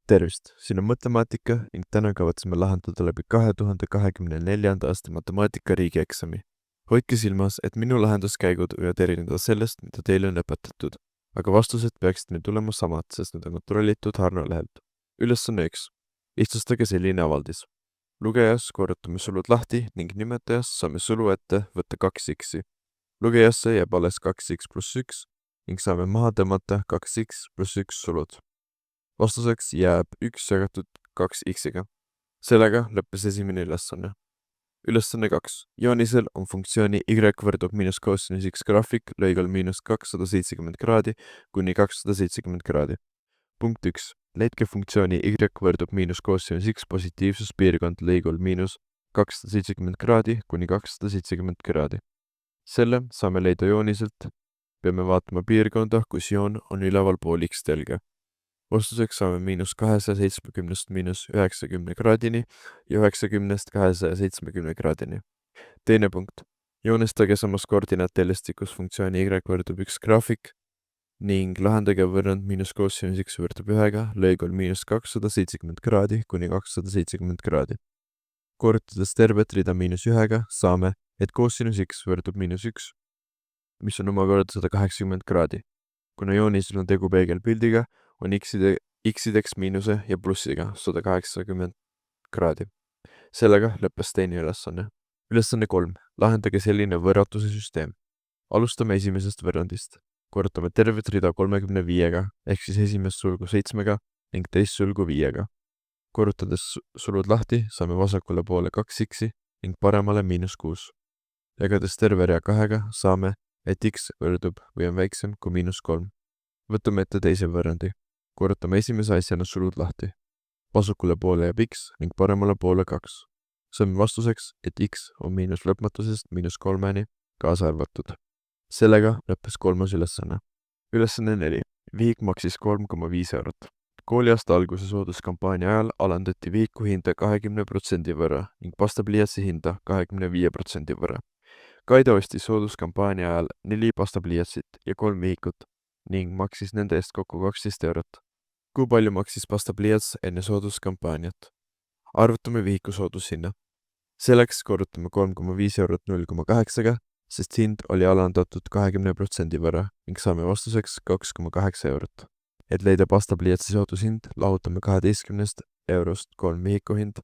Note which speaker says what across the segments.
Speaker 1: Tervist, siin on Mõttemaatika ning täna kavatseme lahendada läbi 2024. aasta matemaatika riigieksami. Hoidke silmas, et minu lahenduskäigud võivad erineda sellest, mida teile on õpetatud, aga vastused peaksid meil tulema samad, sest need on kontrollitud Harno lehelt. Ülesanne 1. Lihtsustage selline avaldis. Lugejas korrutame sulud lahti ning nimetajas saame sulu ette võtta 2x. Lugejasse jääb alles 2x pluss 1 ning saame maha tõmmata 2x pluss 1 sulud. Vastuseks jääb 1 jagatud 2x-iga. Sellega lõppes esimene ülesanne. Ülesanne 2. Joonisel on funktsiooni y võrdub miinus kosinus x graafik lõigal miinus 270 kraadi kuni 270 kraadi. Punkt 1. Leidke funktsiooni y võrdub miinus kosinus x positiivsuspiirkond lõigul miinus 270 kraadi kuni 270 kraadi. Selle saame leida jooniselt. Peame vaatama piirkonda, kus joon on üleval pool x-telge. Vastuseks saame miinus 270 miinus 90 kraadini ja 90 270 kraadini. Teine punkt. Joonistage samas koordinaattelestikus funktsiooni y võrdub 1 graafik ning lahendage võrrand miinus kosinus x võrdub 1 lõigul miinus 270 kraadi kuni 270 kraadi. Korrutades tervet rida miinus 1 saame, et kosinus x võrdub miinus 1, mis on omakorda 180 kraadi. Kuna joonisel on tegu peegelpildiga, on x-ideks miinuse ja plussiga 180 kraadi. Sellega lõppes teine ülesanne. Ülesanne 3. Lahendage selline võrratuse süsteem. Alustame esimesest võrrandist. Korrutame tervet rida 35-ga ehk siis esimest sulgu 7-ga ning teist sulgu 5-ga. Korrutades sulud lahti saame vasakule poole 2x ning paremale miinus 6. Jagades terve rea 2-ga saame, et x võrdub või on väiksem kui miinus 3. Võtame ette teise võrrandi. Korrutame esimese asjana sulud lahti. Vasakule poole jääb x ning paremale poole 2. Saame vastuseks, et x on miinus lõpmatusest miinus 3-ni kaasa arvatud. Sellega lõppes kolmas ülesanne. Ülesanne 4. Vihik maksis 3,5 eurot. Kooliaasta alguse sooduskampaania ajal alandati vihiku hinda 20% võrra ning pastapliiatsi hinda 25% võrra. Kaide ostis sooduskampaania ajal 4 pastapliiatsit ja 3 vihikut ning maksis nende eest kokku 12 eurot. Kui palju maksis pastapliiats enne sooduskampaaniat? Arvutame vihiku soodushinna. Selleks korrutame 3,5 eurot 0,8-ga, sest hind oli alandatud 20% võrra ning saame vastuseks 2,8 eurot. Et leida pastapliiatsi soodushind, lahutame 12 eurost 3 vihiku hind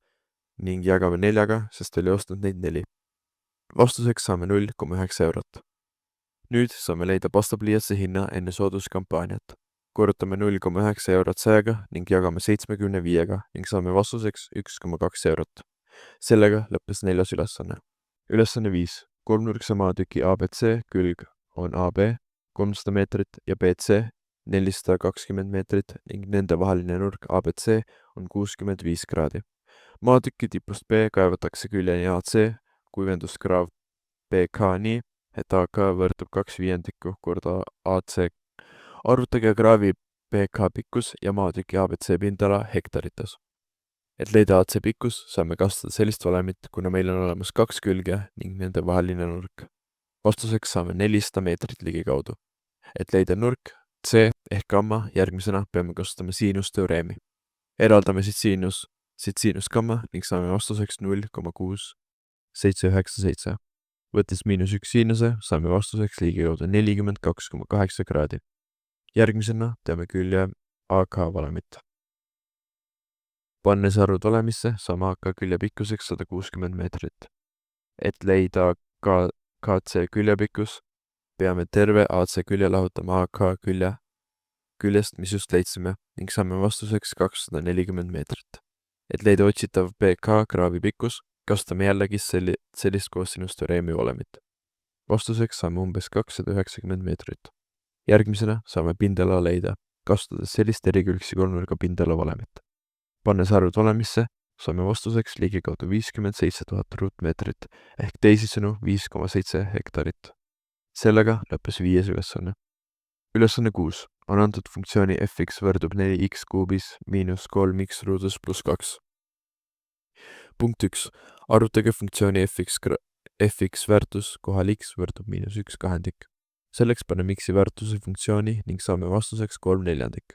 Speaker 1: ning jagame 4-ga, sest oli ostnud neid 4. Vastuseks saame 0,9 eurot. Nüüd saame leida pastapliiatsi hinna enne sooduskampaaniat. Korrutame 0,9 eurot 100-ga ning jagame 75-ga ning saame vastuseks 1,2 eurot. Sellega lõppes neljas ülesanne. Ülesanne 5. Kolmnurkse maatüki ABC külg on AB 300 meetrit ja BC 420 meetrit ning nende vaheline nurk ABC on 65 kraadi. Maatüki tipust B kaevatakse küljeni AC kuivenduskraav BK nii, et AK võrdub 2/5 korda AC. Arvutage kraavi BK pikkus ja maatüki ABC pindala hektarites. Et leida AC pikkus, saame kasutada sellist valemit, kuna meil on olemas 2 külge ning nende vaheline nurk. Vastuseks saame 400 meetrit ligikaudu. Et leida nurk C ehk gamma, järgmisena peame kasutama siinusteoreemi. Eraldame siit siinus gamma ning saame vastuseks 0,6797. Võttes miinus 1 siinuse, saame vastuseks ligikaudu 42,8 kraadi. Järgmisena teame külje AK valemit. Pannes arvud valemisse, saame AK külje pikkuseks 160 meetrit. Et leida KC külje pikkus, peame terve AC külje lahutama AK küljest, mis just leidsime, ning saame vastuseks 240 meetrit. Et leida otsitav BK kraavi pikkus, kasutame jällegi sellist koosinusteoreemi valemit. Vastuseks saame umbes 290 meetrit. Järgmisena saame pindala leida, kasutades sellist erikülgsi kolmnurga pindala valemit. Pannes arvud valemisse, saame vastuseks ligikaudu 57 000 ruutmeetrit ehk teisisõnu 5,7 hektarit. Sellega lõppes 5. ülesanne. Ülesanne 6. On antud funktsiooni fx võrdub 4x kuubis miinus 3x ruudus pluss 2. Punkt 1. Arvutage funktsiooni fx väärtus kohal x võrdub miinus 1/2. Selleks paneme x-i väärtuse funktsiooni ning saame vastuseks 3/4.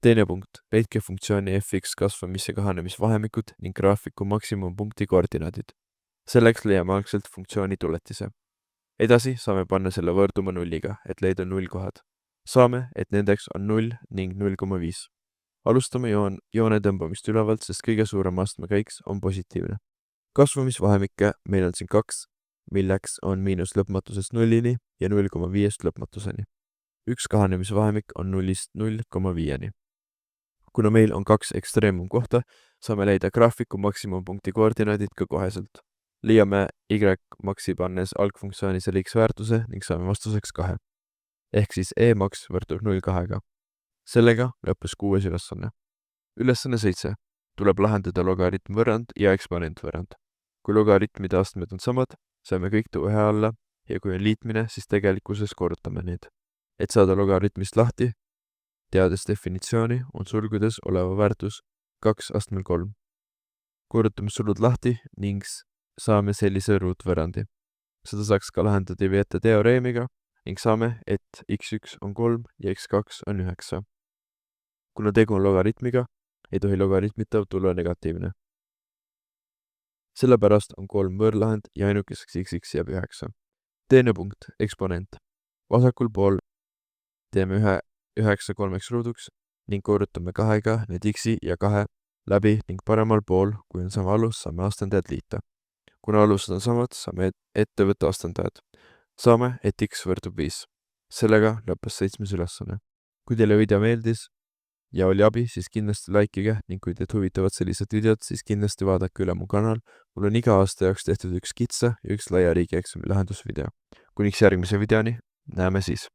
Speaker 1: Teine punkt. Leidke funktsiooni fx kasvamis- ja kahanemisvahemikud ning graafiku maksimumpunkti koordinaadid. Selleks leiame algselt funktsiooni tuletise. Edasi saame panna selle võrduma nulliga, et leida nullkohad. Saame, et nendeks on 0 ning 0,5. Alustame joone tõmbamist ülevalt, sest kõige suurem astmekäiks on positiivne. Kasvamisvahemikke meil on siin 2, milleks on miinus lõpmatusest 0-ni ja 0,5 lõpmatuseni. Üks kahanemisvahemik on 0-st 0,5-ni. Kuna meil on 2 ekstreemumkohta, saame leida graafiku maksimumpunkti koordinaadid ka koheselt. Leiame y-maksi pannes algfunktsiooni selle x väärtuse ning saame vastuseks 2. Ehk siis e-maks võrdub 0,2-ga. Sellega lõppes 6. ülesanne. Ülesanne 7. Tuleb lahendada logaritmvõrrand ja eksponentvõrrand. Kui logaritmide astmed on samad, saame kõik tuua ühe alla ja kui on liitmine, siis tegelikkuses korrutame neid. Et saada logaritmist lahti, teades definitsiooni, on sulgudes oleva väärtus 2 astmel 3. Korrutame sulud lahti ning saame sellise ruutvõrrandi. Seda saaks ka lahendada Vieta teoreemiga ning saame, et x1 on 3 ja x2 on 9. Kuna tegu on logaritmiga, ei tohi logaritmitav tulla negatiivne. Sellepärast on 3 võõrlahend ja ainukeseks x jääb 9. Teine punkt, eksponent. Vasakul pool teeme 9 kolmeks ruuduks ning korrutame 2-ga need x ja 2 läbi ning paremal pool, kui on sama alus, saame astendajad liita. Kuna alused on samad, saame ette võtta astendajad. Saame, et x võrdub 5. Sellega lõppes 7. ülesanne. Kui teile video meeldis ja oli abi, siis kindlasti likeige ning kui teid huvitavad sellised videod, siis kindlasti vaadake üle mu kanal. Mul on iga aasta jaoks tehtud üks kitsa ja üks laia riigieksami lahendusvideo. Kuniks järgmise videoni, näeme siis.